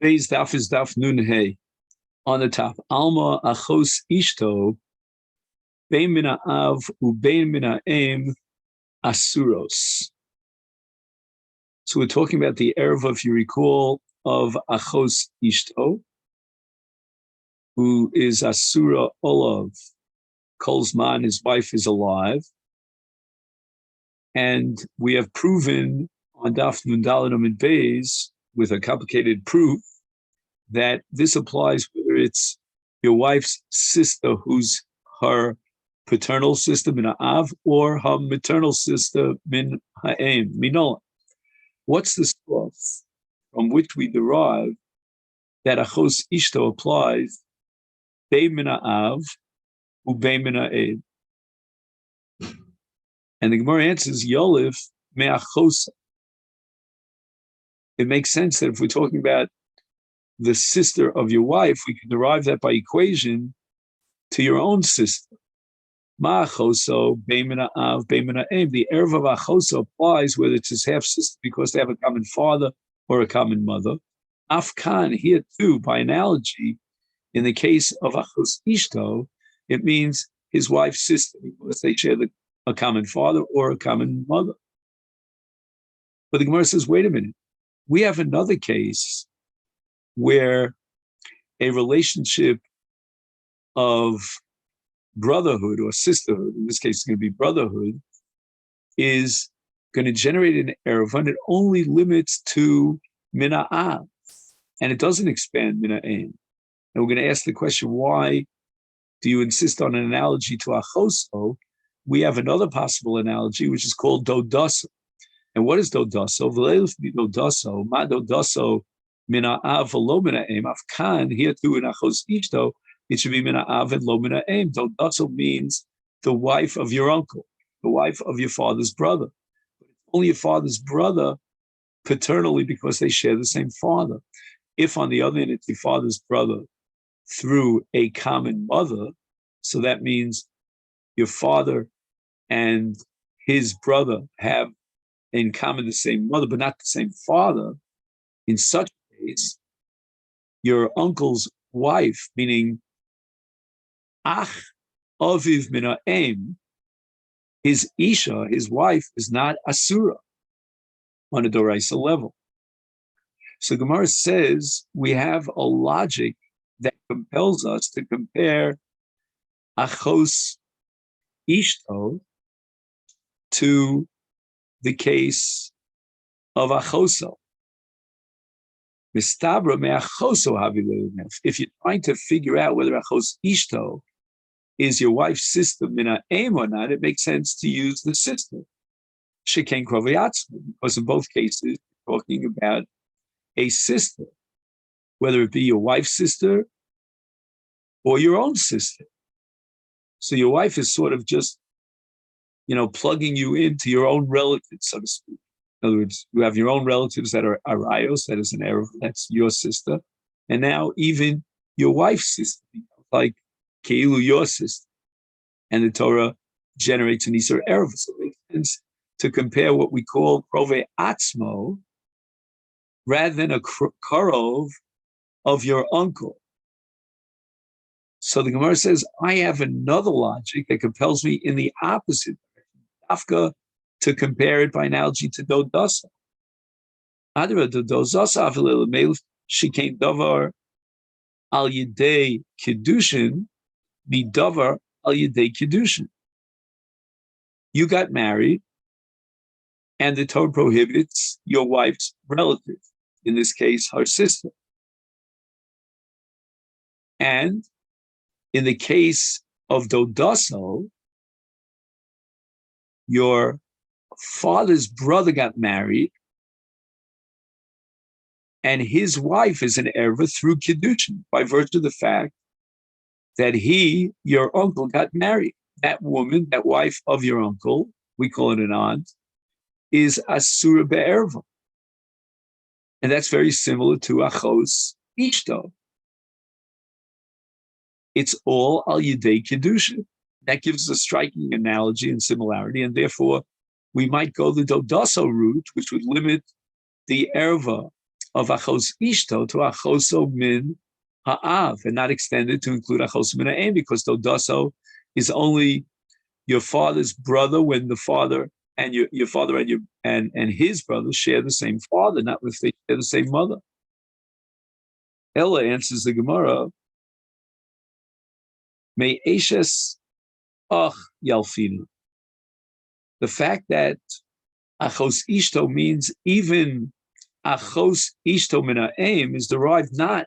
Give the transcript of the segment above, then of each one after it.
Today's daf is daf nun hey. On the top, Alma achos ishto, bein min ha'av ubein min ha'em asuros. So we're talking about the erva, if you recall, of achos ishto, who is asura olav. Kolzman, his wife, is alive. And we have proven on daf nun daled amud beis with a complicated proof that this applies whether it's your wife's sister who's her paternal sister min ha'av or her maternal sister min ha'em, minola. What's the source from which we derive that achos ishto applies bein min ha'av ubein min ha'em? And the Gemara answers yolif me'achosa. It makes sense that if we're talking about the sister of your wife, we can derive that by equation to your own sister. Ma'achoso bein min ha'av bein min ha'em. The erva of achoso applies whether it's his half sister because they have a common father or a common mother. Afkan, here too, by analogy, in the case of achos ishto, it means his wife's sister because they share a common father or a common mother. But the Gemara says, wait a minute, we have another case where a relationship of brotherhood or sisterhood, in this case it's going to be brotherhood, is going to generate an erva, and it only limits to min ha'av, and it doesn't expand min ha'em. And we're going to ask the question, why do you insist on an analogy to achoso? We have another possible analogy, which is called dodaso. And what is dodaso? Dodaso, ma dodaso min ha'av lo min ha'em. Afkan, here too in achos ishto, it should be min ha'av and lo min ha'em. Dodaso means the wife of your uncle, the wife of your father's brother. But it's only your father's brother paternally because they share the same father. If on the other hand it's your father's brother through a common mother, so that means your father and his brother have in common the same mother, but not the same father. In such a case, your uncle's wife, meaning ach aviv min ha'em, his isha, his wife, is not asura on a doraisa level. So Gemara says we have a logic that compels us to compare achos ishto to the case of achoso. Mistabra me'achoso havilei. If you're trying to figure out whether achos ishto is your wife's sister min ha'em or not, it makes sense to use the sister. Sheken krovei atzma, because in both cases you're talking about a sister, whether it be your wife's sister or your own sister. So your wife is sort of just, plugging you into your own relatives, so to speak. In other words, you have your own relatives that are arayos, that is an erva, that's your sister. And now even your wife's sister, like keilu, your sister. And the Torah generates an Isur erva. So it makes sense to compare what we call krovei atzmo rather than a karov of your uncle. So the Gemara says, I have another logic that compels me in the opposite direction, Dafka, to compare it by analogy to Dodasa. Adra Dodasa shikein davar al yidei kiddushin mi davar al yidei kiddushin. You got married, and the Torah prohibits your wife's relative, in this case, her sister. And in the case of Dodaso, your father's brother got married, and his wife is an erva through Kiddushin, by virtue of the fact that your uncle, got married. That woman, that wife of your uncle, we call it an aunt, is Asura be'erva. And that's very similar to Achos Ishto. It's all al yidei kiddushin. That gives a striking analogy and similarity, and therefore we might go the Dodaso route, which would limit the erva of achos ishto to achoso min ha'av, and not extended to include achoso min ha'em, because dodaso is only your father's brother when the father and your father and his brother share the same father, not if they share the same mother. Ella answers the Gemara, May Eshes Ach Yalfinu. The fact that Achos Ishto means even Achos Ishto Min Ha'em is derived not,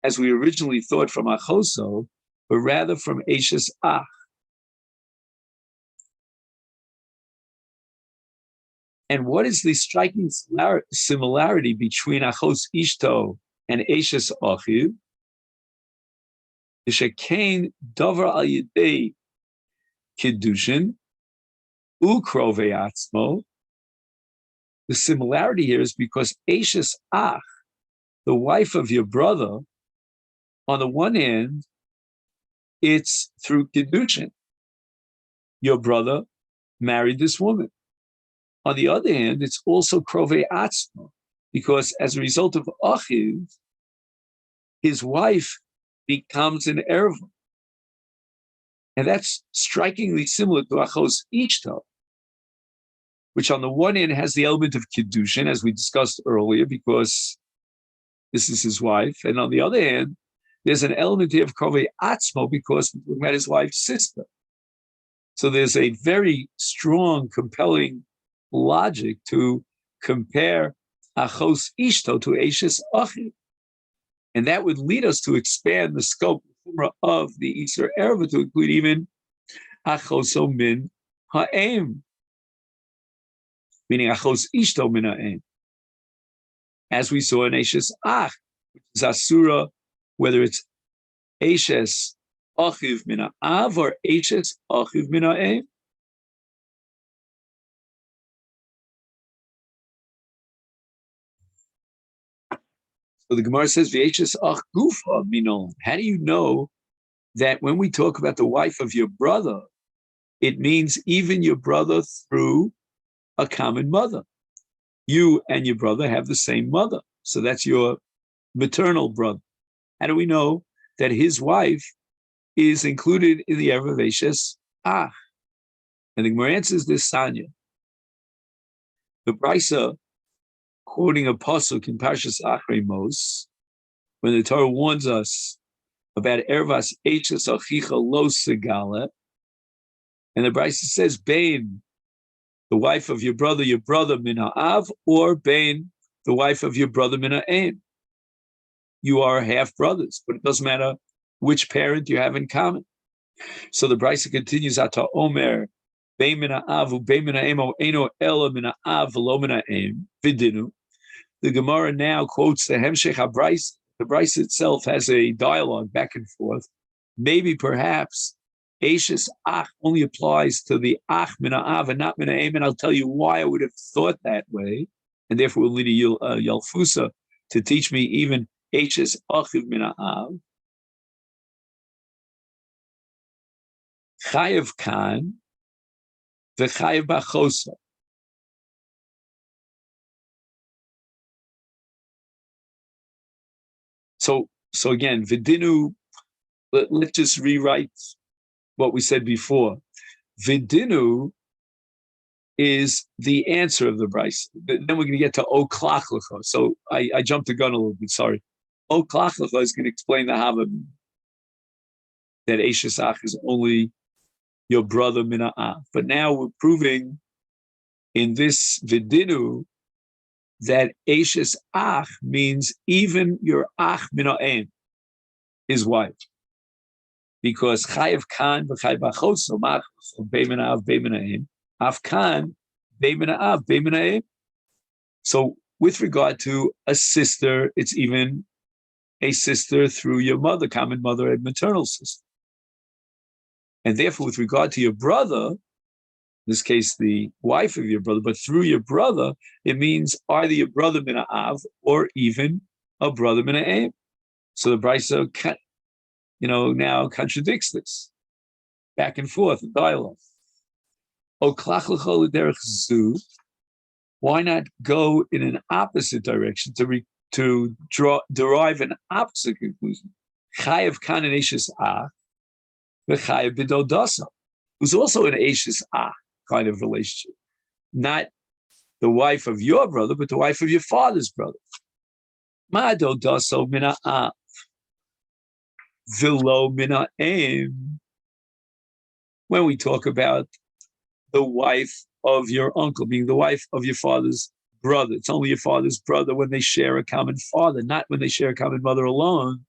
as we originally thought, from Achoso, but rather from Eshes Ach. And what is the striking similarity between Achos Ishto and Eshes Achiv? Shekain Dover Al Yidei Kiddushin Ukrovei Atzmo. The similarity here is because Eshes Ach, the wife of your brother, on the one hand, it's through Kiddushin. Your brother married this woman. On the other hand, it's also Krovei Atzmo, because as a result of Achiv, his wife becomes an erva. And that's strikingly similar to Achos Ishto, which on the one hand has the element of Kiddushin, as we discussed earlier, because this is his wife. And on the other hand, there's an element here of Krovei Atzmo, because we're talking about his wife's sister. So there's a very strong, compelling logic to compare Achos Ishto to Eshes Achiv. And that would lead us to expand the scope of the Isser Erva to include even Achoso Min Ha'em, meaning Achos Ishto Min Ha'em. As we saw in Eshes Ach, which is Asura, whether it's Eshes Achiv Min Ha'av or Eshes Achiv Min Ha'em. So the Gemara says, "V'eshes ach gufa minon." How do you know that when we talk about the wife of your brother, it means even your brother through a common mother? You and your brother have the same mother, so that's your maternal brother. How do we know that his wife is included in the Erev of Eshes Ach? And the Gemara answers this, Sanya. The Brisa, quoting a pasuk in Parshas Achrei Mos, when the Torah warns us about Ervas Eshes Achicha Lo Segala, and the Brisa says, Bain, the wife of your brother Min Ha'av, or Bain, the wife of your brother Min Ha'em. You are half brothers, but it doesn't matter which parent you have in common. So the Brisa continues, Ata Omer, Bain Min Ha'av, Bain Min Ha'em, O Eno Ela Min Ha'av, Lo Min Ha'em, Vidinu. The Gemara now quotes the Hemshech HaBrisa. The Brisa itself has a dialogue back and forth. Maybe, perhaps, Eshes Ach only applies to the Ach Min Ha'av and not Min Ha'em, and I'll tell you why I would have thought that way, and therefore will need a Yalfusa to teach me even Eshes Achiv Min Ha'av. Chayev Kan v'Chayev B'Chosa. So again, Vidinu, let's just rewrite what we said before. Vidinu is the answer of the Brisa. Then we're going to get to O Klachlecha. So I jumped the gun a little bit, sorry. O Klachlecha is going to explain the Havamim, that Eshes Ach is only your brother Min Ha'av. But now we're proving in this Vidinu that Eshes Ach means even your Ach Min Ha'em, his wife. Because Chayev Kan v'Chayev B'Choso, Mach, Bein Min Ha'av, Bein Min Ha'em, Af Kan, Bein Min Ha'av, Bein Min Ha'em. So with regard to a sister, it's even a sister through your mother, common mother and maternal sister. And therefore, with regard to your brother, in this case, the wife of your brother, but through your brother, it means either your brother Min Ha'av or even a brother Min Ha'em. So the Brisa, now contradicts this. Back and forth, dialogue. O klach l'chol derech zu. Why not go in an opposite direction to to derive an opposite conclusion. Chayav kan an Eishes Ach, v'chayav b'dodasa, who's also an Eishes Ach kind of relationship. Not the wife of your brother, but the wife of your father's brother. Ma dodaso mina av, v'lo mina em. When we talk about the wife of your uncle, being the wife of your father's brother, it's only your father's brother when they share a common father, not when they share a common mother alone.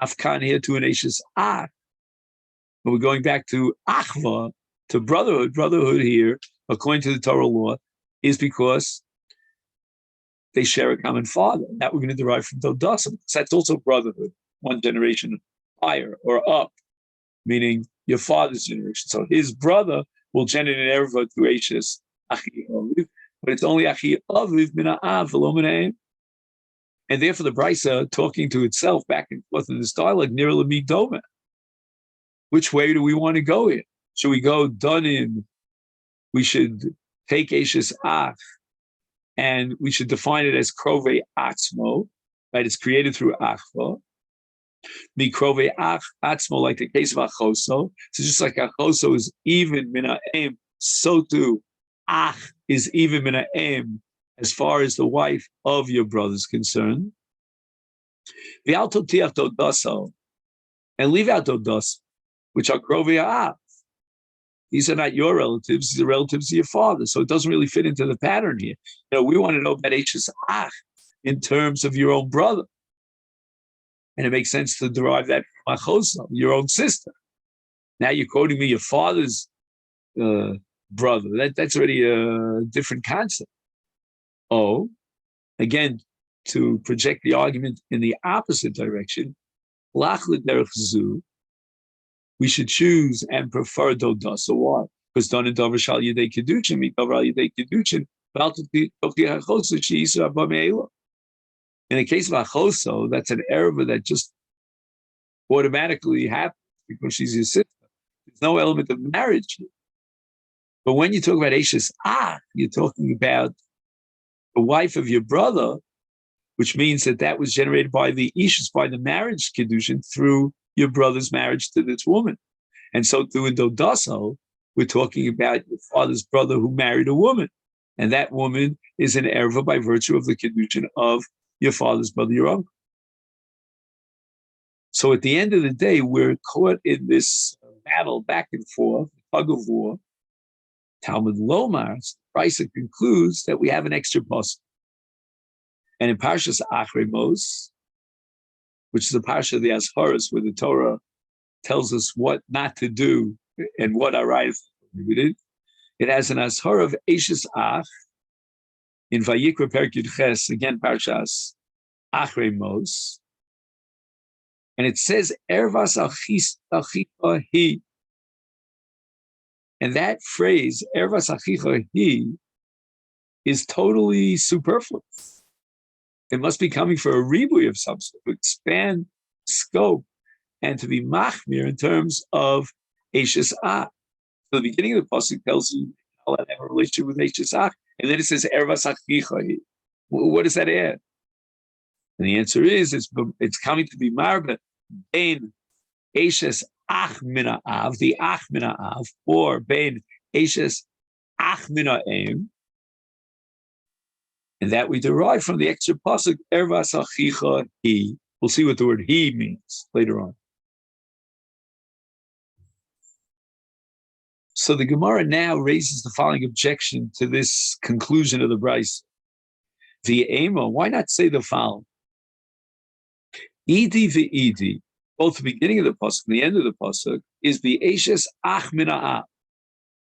Afkan here to an Eishes Ach. But we're going back to Achva, to brotherhood. Brotherhood here, according to the Torah law, is because they share a common father. That we're going to derive from Dodasa, because that's also brotherhood, one generation higher or up, meaning your father's generation. So his brother will generate an erva through Eishes Achi Aviv, but it's only Achi Aviv mina av v'lo mina em. And therefore the Brisa, talking to itself back and forth in this dialogue, near Lamidoma. Which way do we want to go here? Should we go Danim? We should take Eishes Ach, and we should define it as Krove Atzmo, right? It's created through Achva. Mi Krove Ach Atzmo, like the case of Achoso. So just like Achoso is even mina em, so too Ach is even mina em as far as the wife of your brother is concerned. V'al totiach dodaso, and leave out dodas, which are Krove Ach. These are not your relatives; these are relatives of your father. So it doesn't really fit into the pattern here. You know, we want to know about Eishes Ach in terms of your own brother, and it makes sense to derive that from Achosa, your own sister. Now you're quoting me your father's brother. That's already a different concept. Oh, again, to project the argument in the opposite direction, Lachlet derech zu, we should choose and prefer Doda. So why? Because Don and Dover shal yedei kedushin, mi Dover al yedei kedushin, in the case of Achoso, that's an erva that just automatically happens because she's your sister. There's no element of marriage here. But when you talk about Eishes Ach, you're talking about the wife of your brother, which means that was generated by the Ishus, by the marriage kedushin, through your brother's marriage to this woman. And so through in Dodaso, we're talking about your father's brother who married a woman. And that woman is an erva by virtue of the kedushin of your father's brother, your uncle. So at the end of the day, we're caught in this battle back and forth, tug of war. Talmud Lomar, Brisa concludes that we have an extra pasuk. And in Parshas Achremos, which is a parsha of the Azharos, where the Torah tells us what not to do and what our right is prohibited, it has an Azhar of Eishes Ach in Vayikra Perek Yud Ches, again Parshas Achremos, and it says Ervas Achicha Hi. And that phrase, Ervas Achicha Hi, is totally superfluous. It must be coming for a ribui of some sort, to expand scope and to be machmir in terms of Eishes Ach. So the beginning of the pasuk tells you how to have a relationship with Eishes Ach, and then it says Ervas Achicha Hi. What does that add? And the answer is it's coming to be marba bein Eishes Ach mina av, the Ach mina av, or bein Eishes Ach mina em, and that we derive from the extra pasuk Ervas Achicha Hi. We'll see what the word He means later on. So the Gemara now raises the following objection to this conclusion of the Brisa. The Ema, why not say the following? Idi v'idi, both the beginning of the pasuk and the end of the pasuk, is the Eishes Ach mina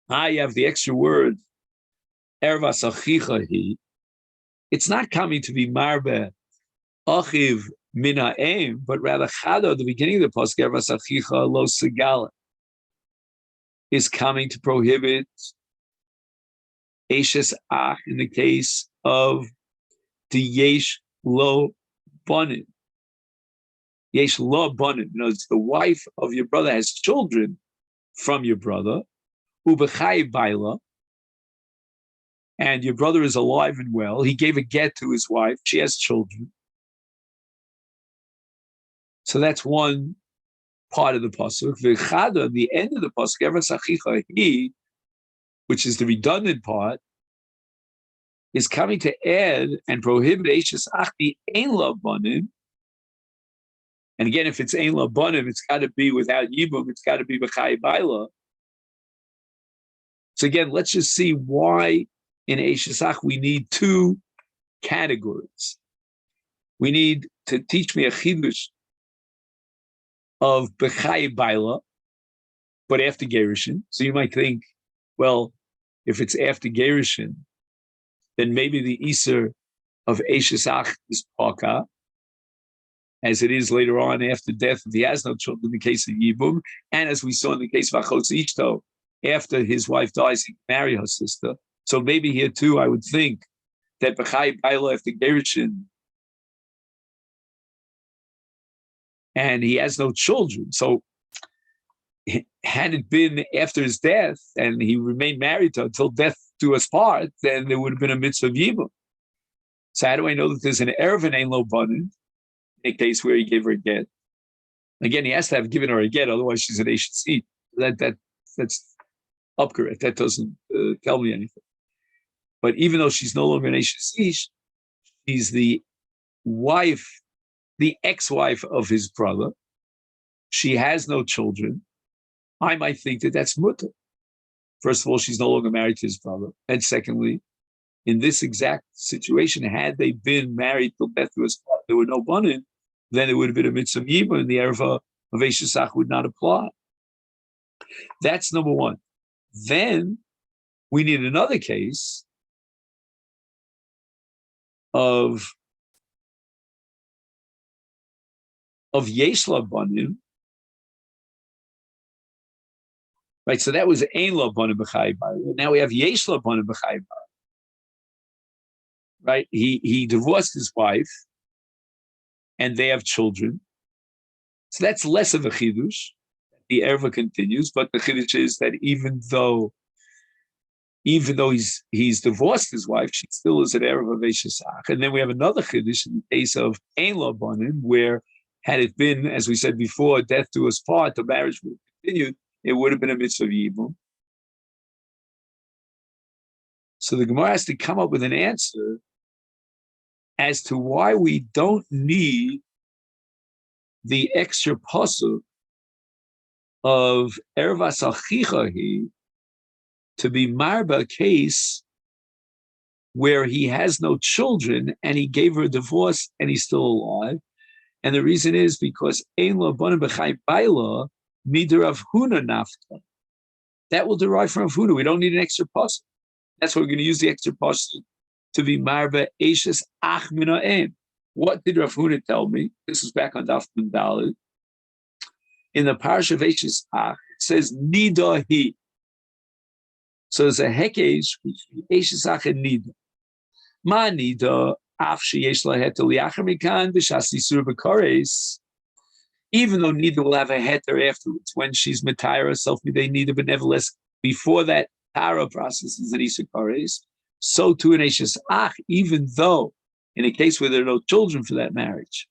av. You have the extra word Ervas Achicha Hi. It's not coming to be marbe achiv mina em, but rather chado, the beginning of the pasuk Ervas Achicha lo segala, is coming to prohibit Eishes Ach in the case of the Yesh Lo Banim. Yesh Lo Banim, it's the wife of your brother has children from your brother, Ubechai Baila, and your brother is alive and well. He gave a get to his wife. She has children. So that's one part of the pasuk. V'chada, the end of the pasuk, Evas achicha he, which is the redundant part, is coming to add and prohibit Eishes Achti Ein La Banim. And again, if it's Ein La Banim, it's got to be without Yibum, it's got to be B'chai Baila. So again, let's just see why in Eishes Ach we need two categories. We need to teach me a chidush of B'chai Baila, but after Gerushin. So you might think, well, if it's after Gerushin, then maybe the Iser of Eishes Ach is Paka, as it is later on after death if he has no children in the case of Yibum, and as we saw in the case of Achotz Ishto, after his wife dies, he can marry her sister. So maybe here too, I would think that B'chai Baila after Gerushin, and he has no children. So had it been after his death and he remained married to her until death do us part, then there would have been a mitzvah of Yibum. So how do I know that there's an Erev and Ein Lo Banim in a case where he gave her a get? Again, he has to have given her a get, otherwise she's an Eishes Seed. That's upcorrect. That doesn't tell me anything. But even though she's no longer an Eishes Ish, she's the wife, the ex-wife of his brother. She has no children. I might think that that's mutter. First of all, she's no longer married to his brother. And secondly, in this exact situation, had they been married till death to his brother, there were no banim, then it would have been a mitzvah yibum, and the erva of Eishes Ach would not apply. That's number one. Then we need another case of yesh la banim. Right, so that was ein la banim b'chai baila. Now we have yesh la banim b'chai baila. Right, he divorced his wife, and they have children. So that's less of a chidush. The erva continues, but the chidush is that even though he's divorced his wife, she still is an erva of Eishes Ach. And then we have another chidush in the case of ein la banim, where had it been, as we said before, death do us part, the marriage would have continued. It would have been a mitzvah of yibum. So the Gemara has to come up with an answer as to why we don't need the extra pasuk of ervas achichahi to be marba case where he has no children and he gave her a divorce and he's still alive. And the reason is because ein lo banim b'chai baila mider Rav Huna nafta. That will derive from Rav Huna. We don't need an extra pasuk. That's why we're going to use the extra pasuk to be marba Eishes Ach min ha'em. What did Rav Huna tell me? This is back on Daf Daled. In the parsha of Eishes Ach, it says nida he. So there's a hekesh between Eishes Ach and nida. Ma nida af sheyesh la heter liachar mikan b'shas isur b'kares. Even though nida will have a heter afterwards when she's mitayra herself midei nida, but nevertheless before that tara process is an isur kares. So too in Eishes Ach, even though in a case where there are no children for that marriage,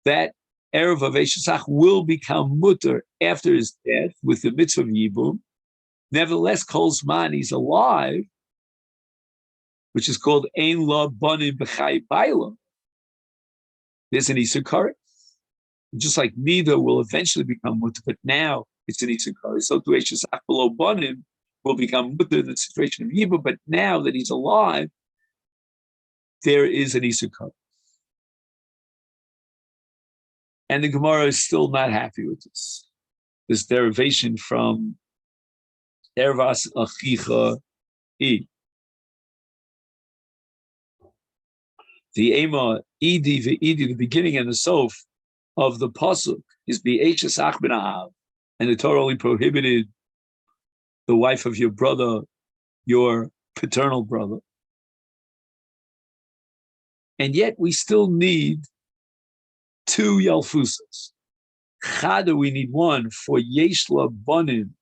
that erev of Eishes Ach will become mutter after his death with the mitzvah of yibum. Nevertheless, Kol Zman he's alive, which is called ein la banim b'chai baila. There's an isur kares. Just like nida will eventually become mutter, but now it's an isur kares. So too Eishes Ach below banim will become mutter in the situation of yibum, but now that he's alive, there is an isur kares. And the Gemara is still not happy with this derivation from ervas achicha i. The ema idi ve'idi, the beginning and the sof of the pasuk is be'eches ach ben ha'av, and the Torah only prohibited the wife of your brother, your paternal brother. And yet we still need two yalfusas. Chada, we need one for yesh la banim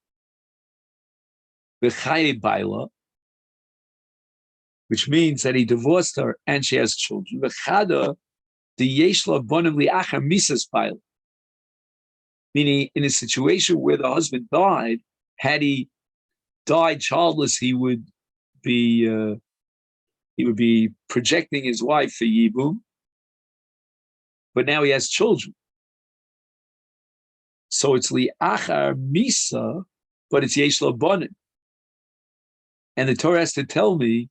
b'chai baila, which means that he divorced her and she has children. V'chada the yeshla bonim li'achar misas pile, meaning in a situation where the husband died, had he died childless, he would be projecting his wife for yibum, but now he has children. So it's li'achar misa, but it's yeshla bonim. And the Torah has to tell me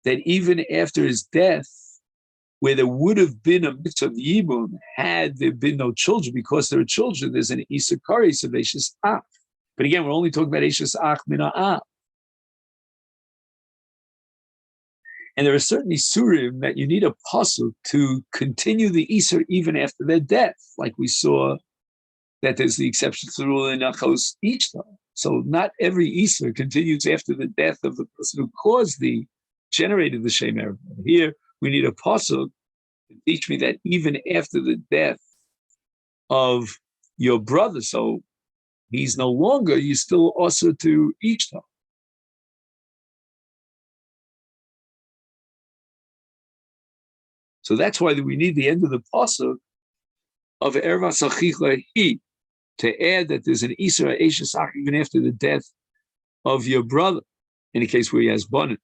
that even after his death, where there would have been a mitzvah of yibum, had there been no children, because there are children, there's an isa kares of eishes ach. But again, we're only talking about eishes ach min ha'av. And there are certain isurim that you need a pasuk to continue the isur even after their death, like we saw that there's the exception to the rule in Achos each time. So not every isur continues after the death of the person who generated the Shem Erev. Here, we need a pasuk to teach me that even after the death of your brother, so he's no longer, you still also to each time. So that's why we need the end of the pasuk of Erva Sachicha Hi, to add that there's an Isra Eishesach even after the death of your brother, in a case where he has bonnet.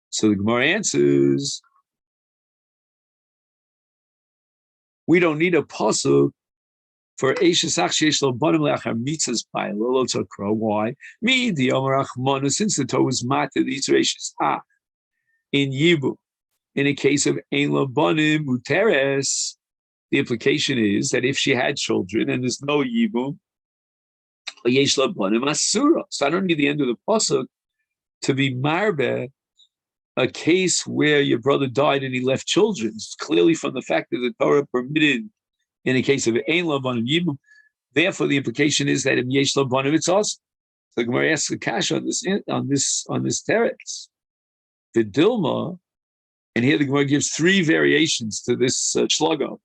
So the Gemara answers, we don't need a pasuk for Eishesach Sheish Lo Bonim Leachar Mitzvahs Pai Lo Tzakra. Why? Me the Yomer Achmanu, since the Torah was matter the Isra Eishesach in Yibu, in a case of Ein Lo Bonim Uteres, the implication is that if she had children and there's no Yibum, Yesh Lo Bonim Asura. So I don't need the end of the pasuk to be marbe a case where your brother died and he left children. It's clearly from the fact that the Torah permitted in a case of Ein Lo Bonim Yibum. Therefore, the implication is that in Yesh Lo Bonim it's also. So the Gemara asks the kash on this teretz. The Dilma, and here the Gemara gives three variations to this shlogo.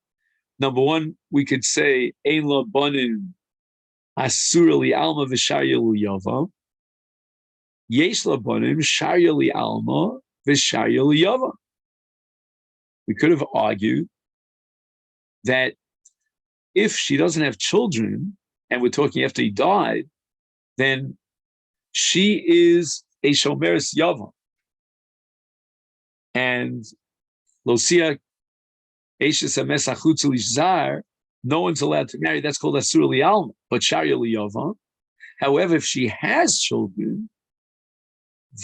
Number one, we could say Ein Lo Bonim Asura Li Alma V'Sharya Li Yava. Yesh Lo Bonim Sharya Li Alma V'Sharya Li Yava. We could have argued that if she doesn't have children, and we're talking after he died, then she is a Shomeres Yava. And Losia Eishes HaMes Achutz Lishzar, no one's allowed to marry. That's called Asur Li Alma, but Sharya Li Yava. However, if she has children,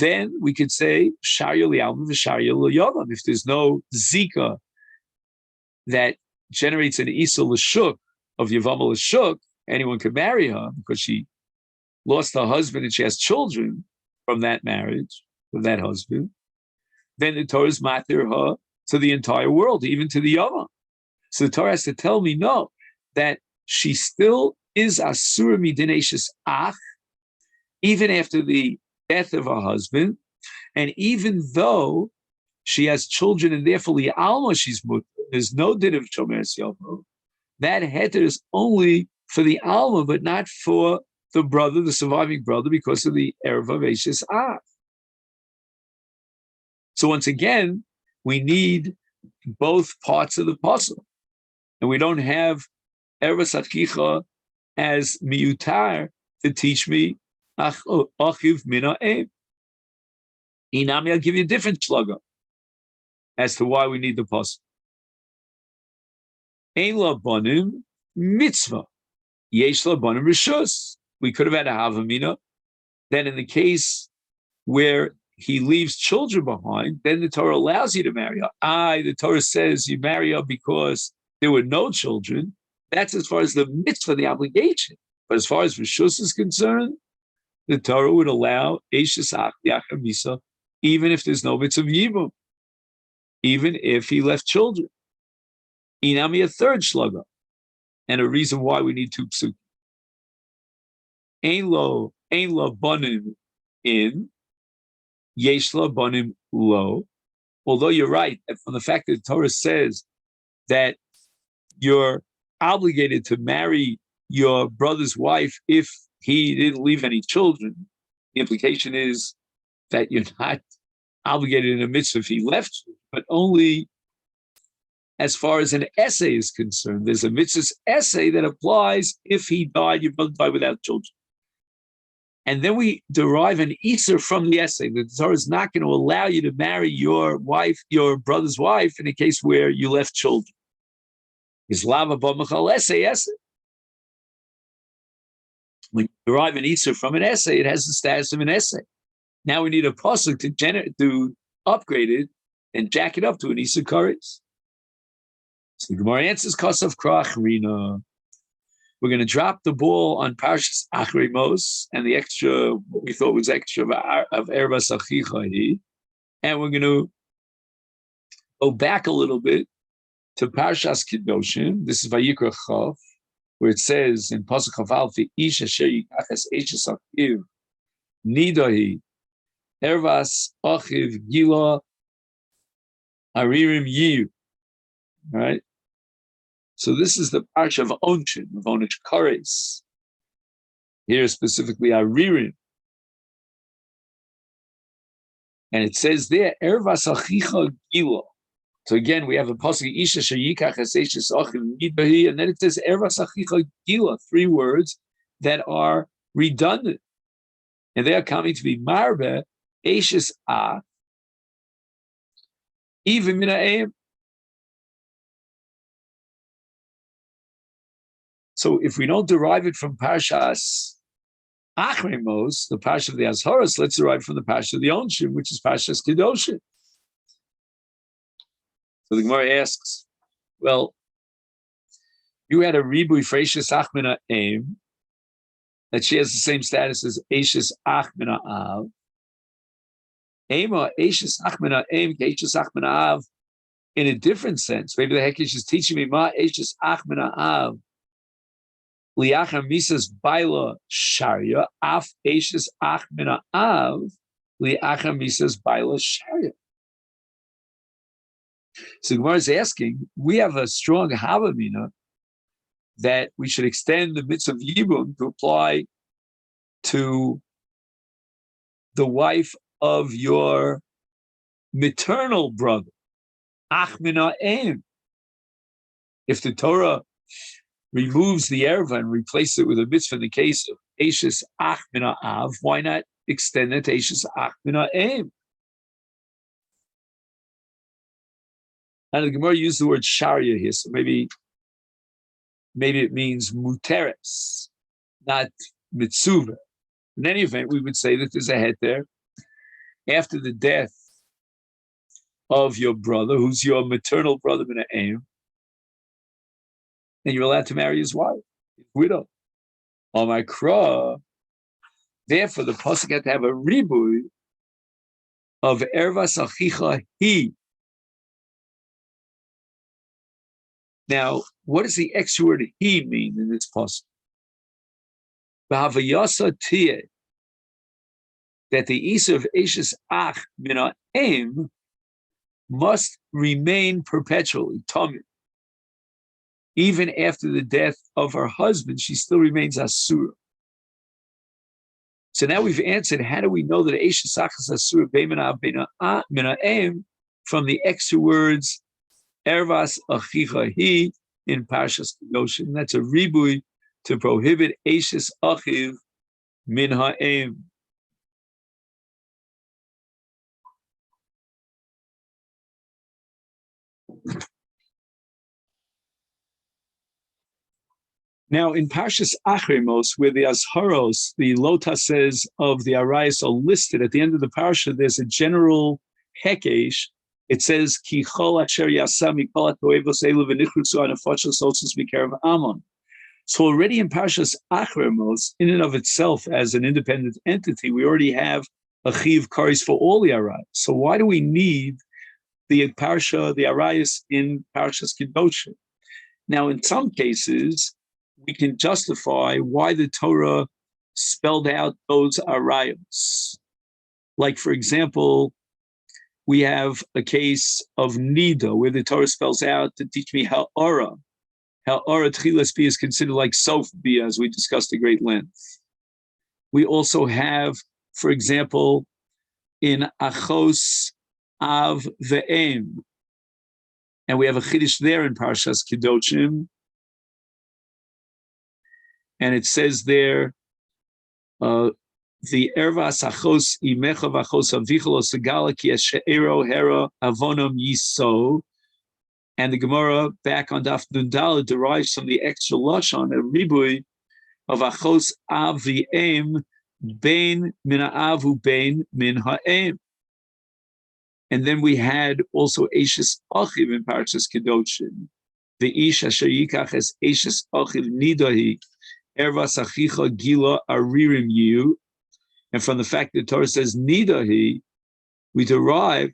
then we could say Sharya Li Alma v'Sharya Li Yava. If there's no Zika that generates an Isa L'Shuk of Yevamot L'Shuk, anyone could marry her because she lost her husband and she has children from that marriage, from that husband. Then the Torah is matir her to the entire world, even to the Yava. So the Torah has to tell me, no, that she still is Asura Midin Eishes Ach, even after the death of her husband, and even though she has children and therefore the Alma she's mutter, there's no din of Shomeres Yava. That heter is only for the Alma, but not for the brother, the surviving brother, because of the Erev of Eishes Ach. So once again, we need both parts of the puzzle. And we don't have Erev Sachicha as miyutar to teach me Achiv Mina Eim. Inami, I'll give you a different shloga as to why we need the puzzle. Ein Lo Bonim Mitzvah. Yesh Lo Bonim Rishus. We could have had a Havamina. Then in the case where he leaves children behind, then the Torah allows you to marry her. The Torah says you marry her because there were no children. That's as far as the mitzvah, the obligation. But as far as Rishus is concerned, the Torah would allow Eishes Ach Yachar Misa, even if there's no mitzvah of Yibum, even if he left children. Inami, a third shloga, and a reason why we need two psukim. Ein lo bonim in, Yesh Lo Bonim Lo. Although you're right, from the fact that the Torah says that you're obligated to marry your brother's wife if he didn't leave any children, the implication is that you're not obligated in a mitzvah if he left you, but only as far as an essay is concerned. There's a mitzvah's essay that applies if he died, your brother died without children. And then we derive an Isser from the essay. The Torah is not going to allow you to marry your wife, your brother's wife, in a case where you left children. Is lava b'machal essay. When you derive an Isser from an essay, it has the status of an essay. Now we need a pasuk to upgrade it and jack it up to an Isser Kares. So the Gemara answers Kosav Krach Rina. We're going to drop the ball on Parshas Achrei Mos and the extra, what we thought was extra of Ervas Achicha, and we're going to go back a little bit to Parshas Kedoshim. This is Vayikra Chav, where it says in Pasuk Chaval, "Ish asher yikachas eishes achiv nidahi Ervas Achiv Gila Aririm Yiv." Right. So this is the parsha of Onshin, of Onish Kares. Here specifically Aririm. And it says there, Ervas Achicha Gila. So again, we have a pasuk, Isha Shayikach Eseshes Achim Nidahi, and then it says Ervas Achicha Gila, 3 words that are redundant. And they are coming to be Marbe, Eshes A, even Minaim. So if we don't derive it from Parshas Achrei Mos, the Parsha of the Azharos, let's derive from the Parsha of the Onshim, which is Parshas Kedoshim. So the Gemara asks, well, you had a Ribui for Eishes Achmina Aim, that she has the same status as Eishes Achmina Av. Ema Eishes Achmina Aim, Eishes Achmina Av, in a different sense. Maybe the Hekesh is teaching me, Ma Eishes Achmina Av, Liachar Misas Baila Sharia, Af Eishes Achmina Av, Liachar Misas Baila Sharia. So Gemara is asking, we have a strong Havamina that we should extend the mitzvah of Yibum to apply to the wife of your maternal brother, Achmina Em. If the Torah removes the erva and replaces it with a mitzvah in the case of Eishes Achmina Av, why not extend it to Eishes Achmina Em? And the Gemara used the word Sharia here, so maybe it means muteres, not mitzuva. In any event, we would say that there's a head there. After the death of your brother, who's your maternal brother, Mina'im, and you're allowed to marry his wife, his widow. On my kra, therefore the pasuk had to have a ribui of ervas achicha he. Now, what does the extra word he mean in this pasuk? B'havayasa tiyeh, that the Isa of Eishes Ach Mina Em must remain perpetually, Tomid. Even after the death of her husband, she still remains Asura. So now we've answered, how do we know that Eishes Ach is Asura Mina Em from the extra words Ervas Achicha He in Parshas Kedoshim? That's a ribui to prohibit Eishes Achiv Min Ha'em. Now, in Parshas Achrei Mos, where the Azharos, the lotases of the Arayos are listed at the end of the Parsha, there's a general hekesh. It says, Ki chol asher yasam mikol ha'toevos elu v'nichrusu ha'nefashos osos mikerav Amon. So already in Parshas Achrei Mos, in and of itself, as an independent entity, we already have a chiv kares for all the Arayos. So why do we need the Parsha, the Arayos in Parshas Kedoshim? Now, in some cases, we can justify why the Torah spelled out those arayos. Like, for example, we have a case of Nida, where the Torah spells out to teach me how Ora Tchilas Bia is considered like Sof Bia, as we discussed at great length. We also have, for example, in Achos Av Ve'em. And we have a Chiddush there in Parshas Kedoshim. And it says there, the Ervas Achos Imecha Vachos Avichol Osagala Ki Eshe'ero Hera Avonom Yiso. And the Gemara back on Daf Nundal derives from the extra lashon, a ribui of Achos Av Ve'em Bein Min Ha'avu Bein Min Ha'em. And then we had also Eishes Achiv in Parshas Kedoshim. The Ish Asher Yikach es Eishes Achiv Nidahi Ervas Achicha Gila Aririm Yu. And from the fact that the Torah says Nidahi, we derive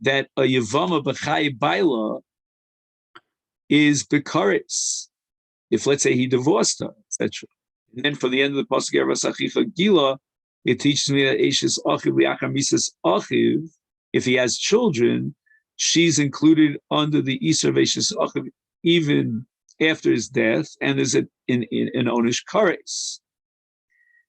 that a Yevamot B'chai Baila is Bekaris. If, let's say, he divorced her, etc. And then for the end of the Pasuk Ervas Achicha Gila, it teaches me that Eishes Achiv Liachar Misas Achiv, if he has children, she's included under the Isur of Eishes Achiv even after his death, and there's an Onish Kares.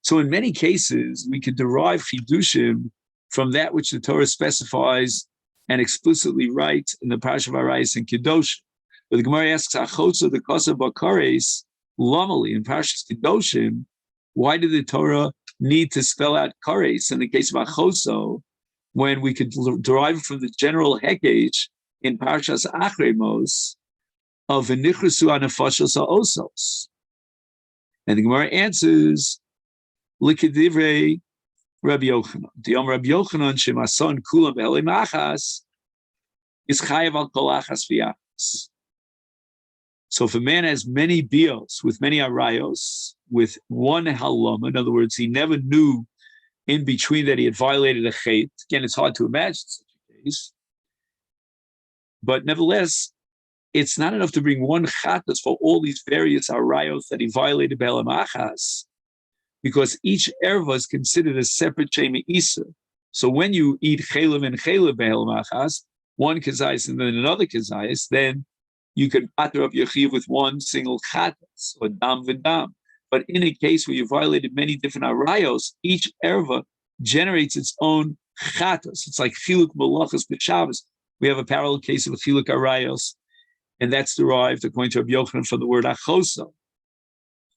So in many cases, we could derive Chidushim from that which the Torah specifies and explicitly writes in the Parashat Arayos and Kedoshim. But the Gemara asks, Achotza the Kosa Bakares, Lomali, in Parashat Kedoshim, why did the Torah need to spell out Kares in the case of Achotzo, when we could derive from the general Hekage in Parshas Achremos of V'nichrusu Anafashos Ha'osos? And the Gemara answers, L'kedivrei Rabbi Yochanan. Diom Rabbi Yochanan shemason kulam be'elei machas is chayav al kol achas v'yachas. So if a man has many bios with many arayos, with one halom, in other words, he never knew in between that he had violated a chait. Again, it's hard to imagine such a case. But nevertheless, it's not enough to bring one chatas for all these various arayos that he violated be'elei machas, because each erva is considered a separate shemi isa. So when you eat chelev and chelev be'el machas, one kazayis and then another kazayis, then you can pater up your chiv with one single chatas or dam v'dam. But in a case where you violated many different arayos, each erva generates its own chatas. It's like chiluk malachas b'shabbos. We have a parallel case of chiluk arayos, and that's derived, according to Rabbi Yochanan, from the word achoso,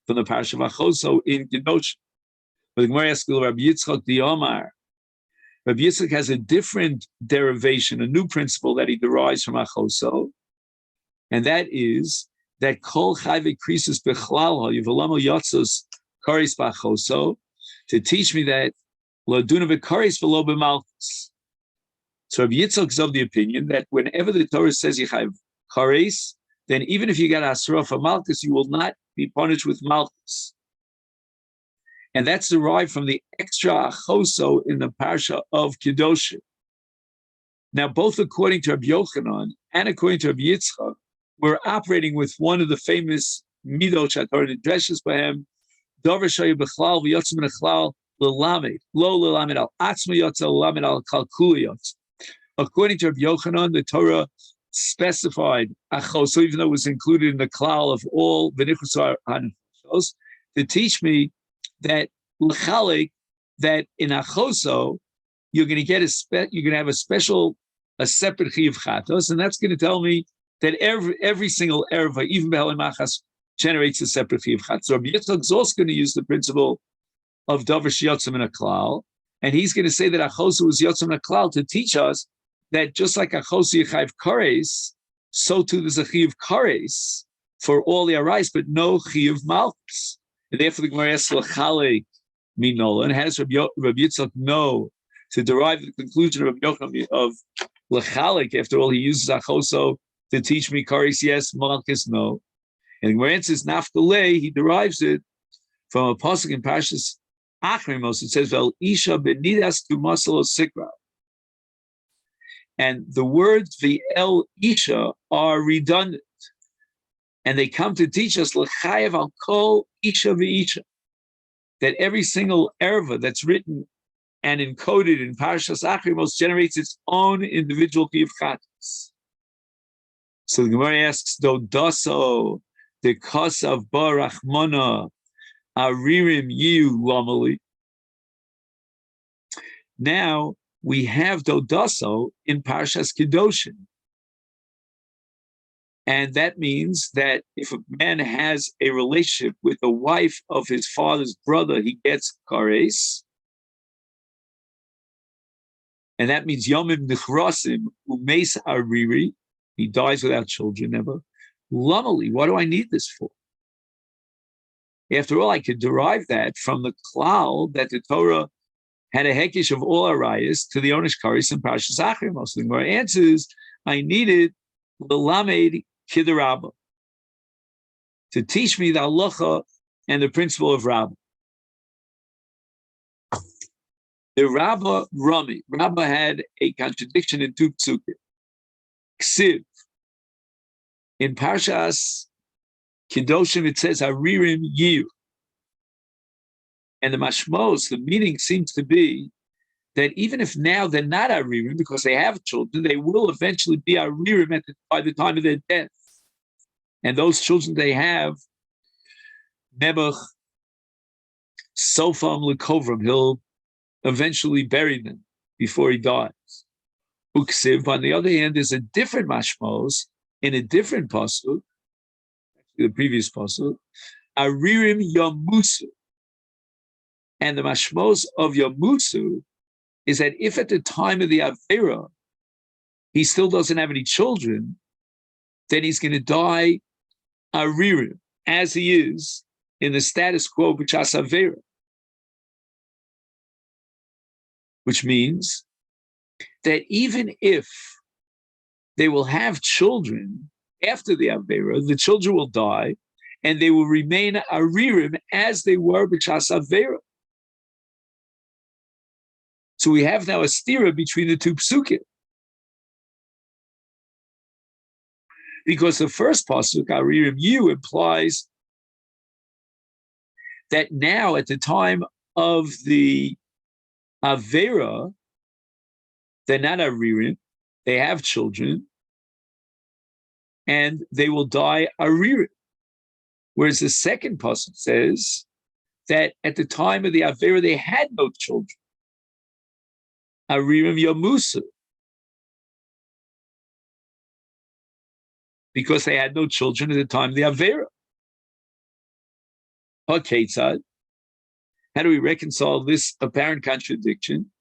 from the parasha of Achoso in Kedoshim. But the Gemara asks Rabbi Yitzchak the Omar. Rabbi Yitzchak has a different derivation, a new principle that he derives from Achoso, and that is that kol chayve krisis bechlal yivalamo yotzos karis b'Achoso, to teach me that lo duna v'karis v'lo b'malchus. So Rabbi Yitzchak is of the opinion that whenever the Torah says you have karis, then even if you get asra for malchus, you will not be punished with malchus. And that's derived from the extra achoso in the parsha of Kedoshim. Now, both according to Rabbi Yochanan and according to Rabbi Yitzchak, we're operating with one of the famous midot shatorah nidreshes by him, davar shayu bechlal v'yotzim min achlal l'lamed, lo l'lamed al atzma yotza l'lamed al kalkuliyot. According to Rabbi Yochanan, the Torah specified achoso, even though it was included in the klal of all v'nichus hanefashos, to teach me that l'chalik, that in achoso you're going to get you're going to have a separate chiyuv chatos, and that's going to tell me that every single erva, even be'elei machas, generates a separate chiyuv chatos. So Rabbi Yitzchak is also going to use the principle of davar sheyotzim in a klal, and he's going to say that achoso is yotzim in a klal to teach us that just like achosu yichayv kares, so too there's a chiyuv kares for all the arais, but no chiyuv malchus. And therefore the Gemara asks l'chalei minola, and how does Rabbi Yitzchak know to derive the conclusion of Rabbi Yochanan of l'chalek? After all, he uses achoso to teach me kares yes, malchus no. And the Gemara answers naftalei, he derives it from a pasuk in Parshas Achremos. It says vel isha benidas tu masalo sikra. And the words v'el isha are redundant, and they come to teach us l'chayev al kol isha v'isha, that every single erva that's written and encoded in Parshas Achremos generates its own individual chiyuv chatos. So the Gemara asks, do daso de kasav barachmona aririm yu lamali. Now we have Dodaso in Parshas Kedoshim. And that means that if a man has a relationship with the wife of his father's brother, he gets kares. And that means Yomim Nichrasim, Umes Ariri, he dies without children, never. Lamali, what do I need this for? After all, I could derive that from the klal that the Torah had a hekish of all arayas to the Onish Karis and Parshas Achrim. Most of the more answers, I needed the Lamed Kidarabba to teach me the halacha and the principle of Rabbah. The Rabbah Rami. Rabbah had a contradiction in two psukim. Ksiv. In Parshas Kedoshim, it says Haririm Yiru. And the mashmos, the meaning seems to be that even if now they're not Haririm because they have children, they will eventually be Haririm by the time of their death. And those children they have, Nebuch, Sofam Lekovram, he'll eventually bury them before he dies. Uksiv, on the other hand, there's a different mashmos in a different pasuk, the previous pasuk, Aririm Yamusu. And the mashmos of Yamusu is that if at the time of the Avera he still doesn't have any children, then he's going to die Aririm, as he is in the status quo b'chas Avera. Which means that even if they will have children after the Avera, the children will die, and they will remain Aririm as they were b'chas Avera. So we have now a stira between the two psukim. Because the first pasuk, Aririm Yu, implies that now at the time of the Avera, they're not Aririm, they have children, and they will die Aririm. Whereas the second pasuk says that at the time of the Avera, they had no children. Aririm Yamusu. Because they had no children at the time of the Avera. Haketzad. How do we reconcile this apparent contradiction?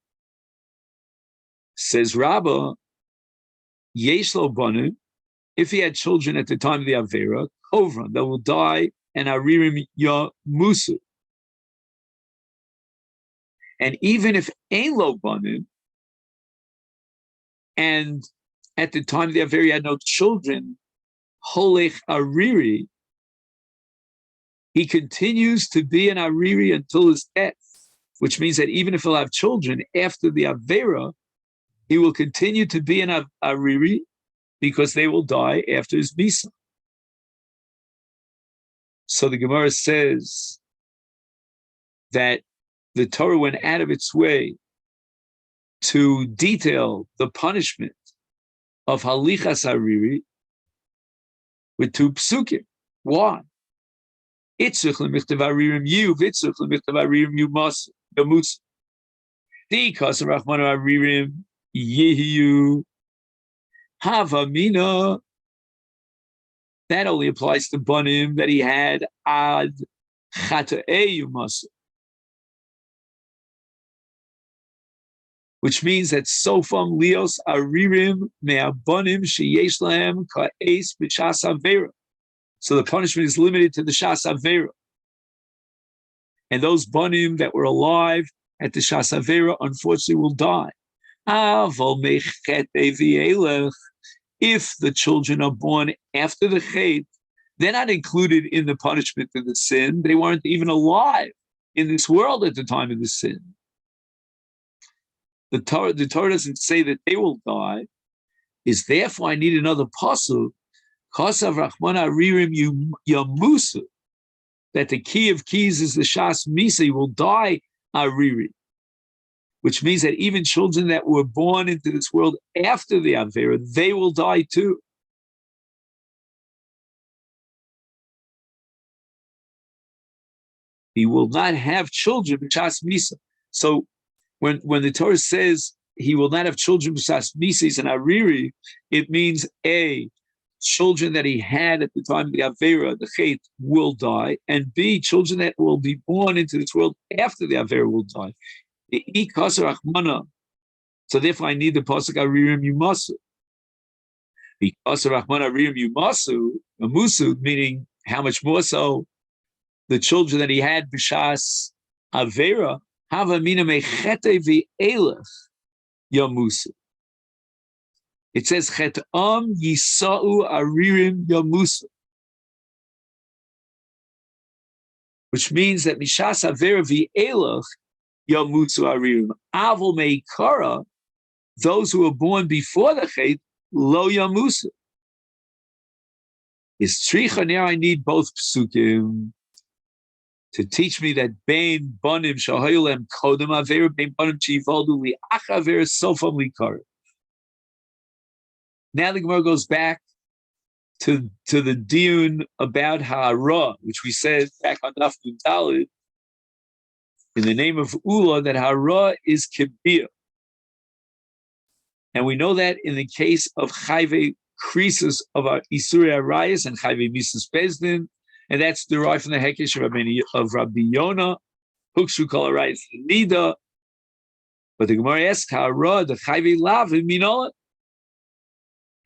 Says Rabbah, Yesh lo banu, if he had children at the time of the Avera, Kovran, they will die, and Aririm Yamusu. And even if Ein lo banu, and at the time of the Avera he had no children, Holech Ariri, he continues to be an Ariri until his death, which means that even if he'll have children after the Avera, he will continue to be an Ariri because they will die after his Misa. So the Gemara says that the Torah went out of its way to detail the punishment of Halichas Ariri with two psukim. Why? Itzrich lemichtav Aririm Yu, v'itzrich lemichtav Aririm Yamusu. Dikas Rachmanu Aririm Yehiyu Havamina. That only applies to Banim that he had ad Chata'ei Yumasu. Which means that Sofam Lios Aririm Me'abanim Sheyesh Lahem Ka'es B'Shas Avera. So the punishment is limited to the Shas Avera. And those Banim that were alive at the Shas Avera, unfortunately, will die. If the children are born after the Chet, they're not included in the punishment of the sin. They weren't even alive in this world at the time of the sin. The Torah doesn't say that they will die. Is therefore I need another pasuk. Kasav Rachman Aririm Yamusu. That the key of keys is the Shas Misa. He will die Ariri. Which means that even children that were born into this world after the Avera, they will die too. He will not have children, Shas Misa. So when the Torah says he will not have children besides Mises and Ariri, it means A, children that he had at the time of the Avera, the Chet, will die, and B, children that will be born into this world after the Avera will die. The E Kasar Achmana. So therefore I need the Pasuk Aririm Yumasu. The Kasar Achmana Aririm Yumasu, meaning how much more so the children that he had b'shas Avera, Hava mina mechete v'elef yamusu. It says chetam yisau aririm yamusu, which means that mishas Avera v'elef yamusu aririm. Avol meikara, those who were born before the chet, lo yamusu. Is tricha now I need both psukim to teach me that bein banim shahayolem kodem avera bein banim chivaldu liach avera sofam likar. Now the Gemara goes back to the diun about hara, which we said back on Daf Nun Daled, in the name of Ula, that hara is kibir, and we know that in the case of chayve krisus of our Isurei Arayis and chayve misus bezdin. And that's derived from the Hekesh of Rabbi Yonah, Hukshu Kol Arayis Nida. But the Gemara asks, Hara, the Chayve Lav in Minola.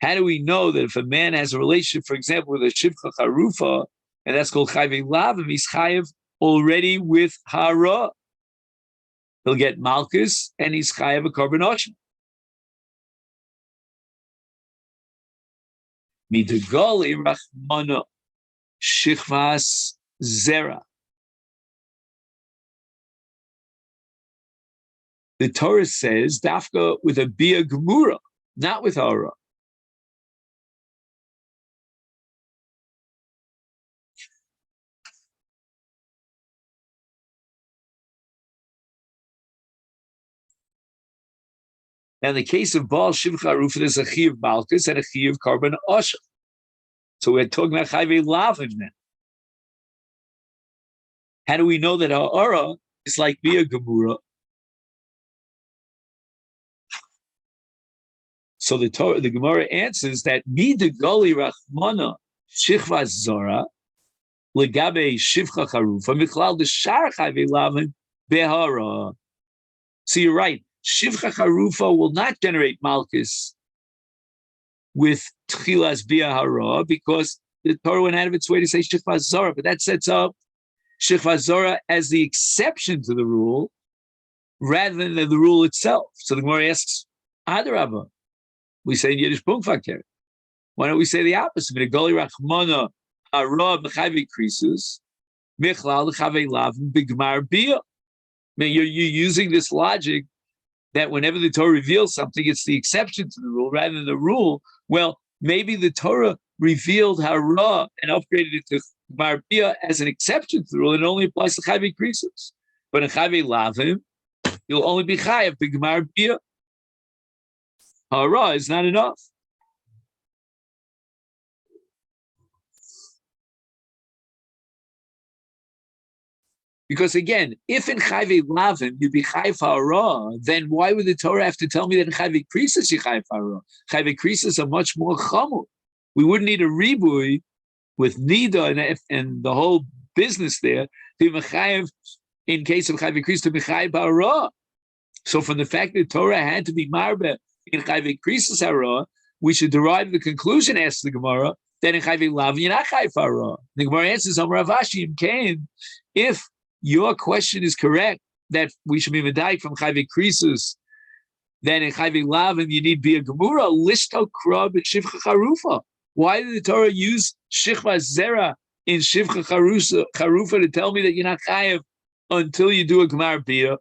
How do we know that if a man has a relationship, for example, with a Shivcha Charufa, and that's called Chayve Lav, and he's Chayev already with Hara? He'll get Malchus, and he's Chayev a Korban Oshem. Midagali Rachmana. Shichvas Zera. The Torah says Dafka with a Bia Gemura, not with Hara. Now, in the case of Baal Shivcha Rufa, there's a Chi of Malchus and a Chi of Korban Osher. So we're talking about Chayve Lavin now. How do we know that Ha'ara is like Bia Gemura? So the Gemara answers that Mida Gali Rachmana Shichva Zora Legabe Shivcha Charufa Michlal Deshar Chayve Lavin Behara. So you're right. Shivcha Charufa will not generate Malchus with Tchilas Bia Hara, because the Torah went out of its way to say Shechva Zora, but that sets up Shechva Zora as the exception to the rule rather than the rule itself. So the Gemara asks, Adarabba, we say in Yiddish Punkvaker, why don't we say the opposite? Goli Rachmana Hara B'chayve Krisus Michlal L'chavei Lavin B'gmar Bia. I mean, you're using this logic that whenever the Torah reveals something, it's the exception to the rule rather than the rule. Well, maybe the Torah revealed Hara and upgraded it to Gmar Bia as an exception to the rule, and it only applies to Chayve Krisus. But in Chayve Lavim, you'll only be Chayav B'gmar Bia. Hara is not enough. Because again, if in Chayve Lavim you be Chayv Hara, then why would the Torah have to tell me that in Chayve Krisus you Chayv Hara? Chayve Krisus are much more chamur. We wouldn't need a ribui with Nida and the whole business there to be Mechayev in case of Chayve Krisus to be Chayv Hara. So from the fact that Torah had to be Marbe in Chayve Krisus Hara, we should derive the conclusion, asks the Gemara, that in Chayve Lavim you're not Chayv Hara. The Gemara answers, Amar Avashi Kain, if your question is correct that we should be medayik from Chayve Krisus, then in Chayve Lavim you need Bia Gemura, listo krab Shivcha Charufa. Why did the Torah use Shichva Zera in Shivcha Charufa to tell me that you're not Chayev until you do a Gmar Bia?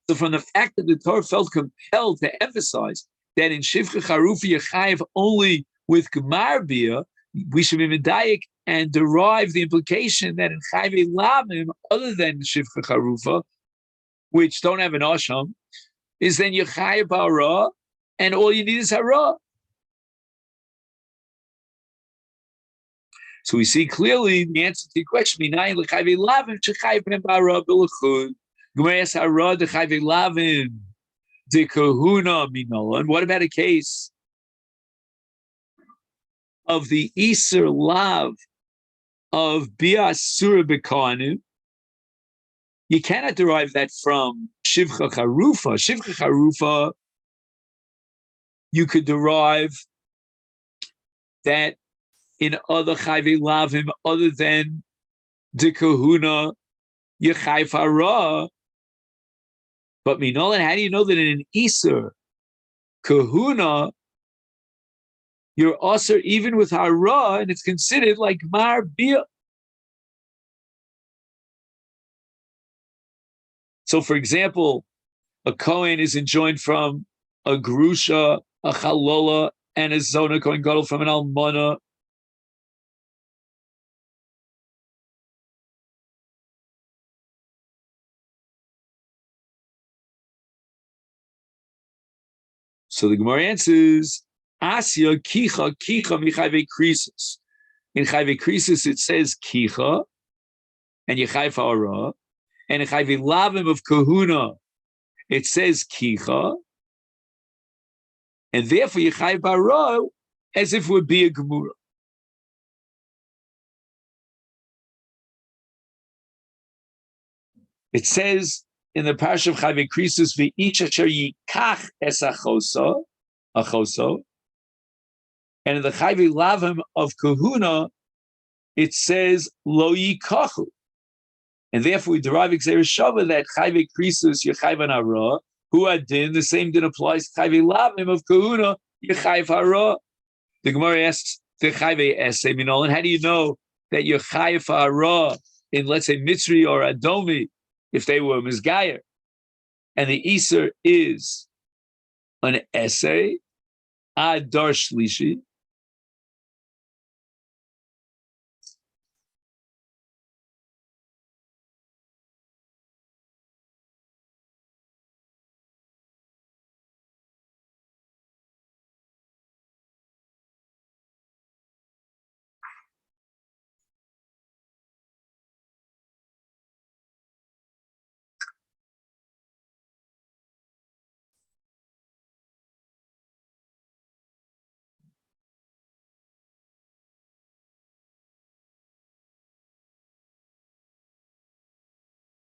So from the fact that the Torah felt compelled to emphasize that in Shivcha Charufa you're Chayev only with Gmar Bia, we should be medayik and derive the implication that in Chayve Lavim, other than Shivcha Charufa, which don't have an Asham, is then you're Chayev Hara, and all you need is Hara. So we see clearly the answer to your question, Minayin L'Chayve Lavim, Shechayev Ben Hara B'Lechud. Gemara asks Hara, the Chayve Lavim, de kahuna minola. And what about a case of the Iser Lav of Biasura Bekanu? You cannot derive that from Shivcha Charufa. Shivcha Charufa, you could derive that in other Chayve Lavim other than de kahuna Yechayv Hara. But Minolan, how do you know that in an Iser kahuna, you're also even with Hara, and it's considered like Mar Bia? So, for example, a Kohen is enjoined from a Grusha, a Chalola, and a Zona Kohen Gadol from an Almana. So the Gemara answers, Asya Kicha Michayve Krisis. In Chayve Krisis it says Kicha, and Yechayv Hara, and in Chayve Lavim of Kahuna it says Kicha, and therefore Yechayv Hara as if it would be a Gemura. It says in the Parsha of Chayve Krisis, V'ich asher yikach es achoso, and in the Chayve Lavim of Kahuna, it says Lo yikachu. And therefore we derive Xer Shava that Chayve Krisis, Yechayv Hara, who adin, the same din applies to Chayve Lavim of Kahuna, Yechayv Hara. The Gemara asks the Chayve Esei Minolan, how do you know that Yechayv Hara in, let's say, Mitzri or Adomi, if they were Mizgayer, and the Iser is an essay, Adar Shlishi,